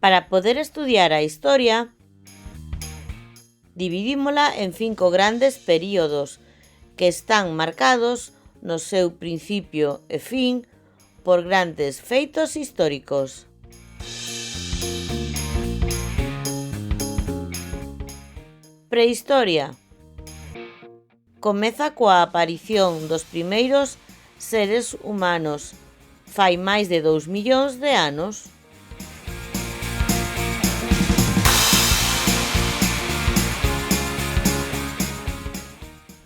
Para poder estudiar a historia, dividímola en 5 grandes períodos que están marcados no seu principio e fin por grandes feitos históricos. Prehistoria. Comeza coa aparición dos primeiros seres humanos, fai máis de 2 millóns de anos.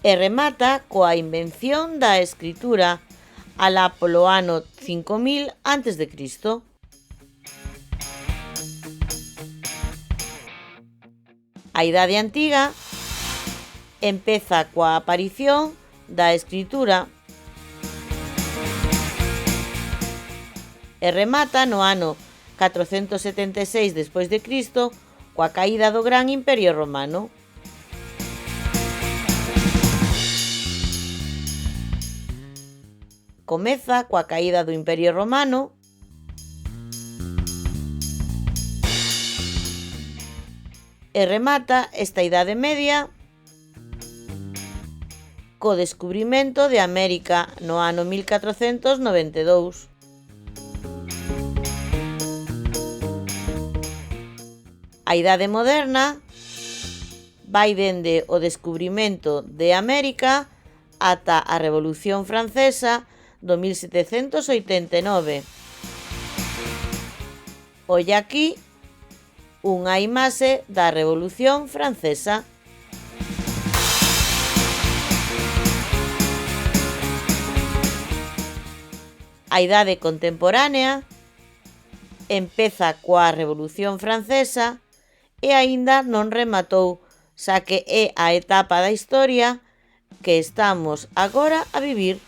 E remata coa invención da escritura alá polo ano 5000 a.C. A Idade Antiga empeza coa aparición da escritura e remata no ano 476 despois de Cristo coa caída do Gran Imperio Romano. Comeza coa caída do Imperio Romano e remata esta Idade Media co descubrimento de América no ano 1492. A Idade Moderna vai dende o descubrimento de América ata a Revolución Francesa do 1789. Olla aquí unha imaxe da Revolución Francesa. A Idade Contemporánea empeza coa Revolución Francesa e aínda non rematou, xa que é a etapa da historia que estamos agora a vivir.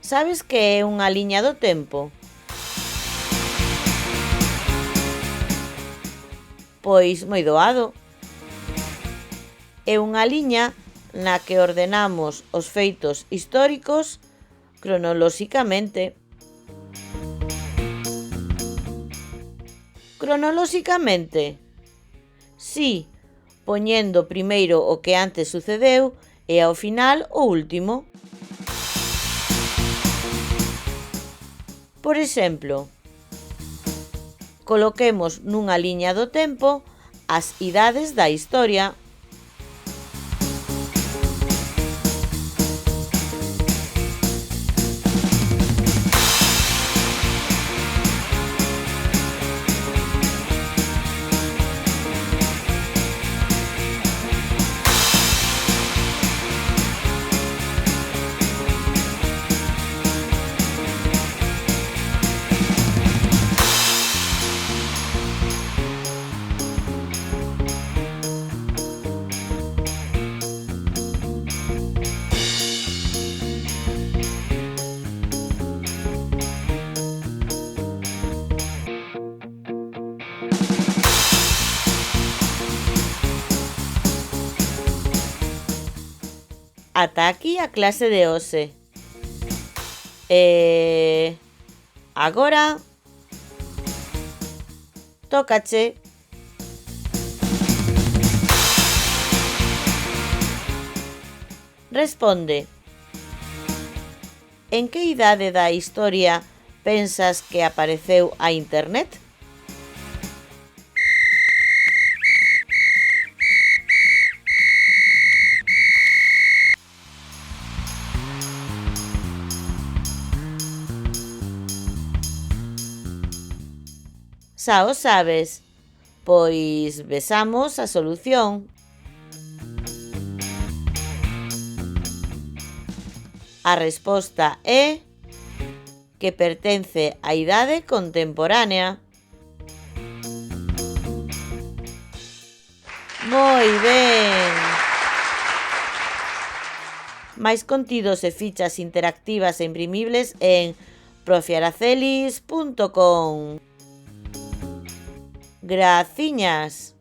Sabes que é unha liña do tempo? Pois moi doado. É unha liña na que ordenamos os feitos históricos cronoloxicamente. Cronoloxicamente? Si, poñendo primeiro o que antes sucedeu e ao final o último. Por exemplo, coloquemos nunha liña do tempo as idades da historia. Ata aquí a clase de hoxe. Agora tócache. Responde. En que idade da historia pensas que apareceu a Internet? Xa o sabes? Pois vexamos a solución. A resposta é que pertence á idade contemporánea. Moi ben! Máis contidos e fichas interactivas e imprimibles en profiaracelis.com. Graciñas.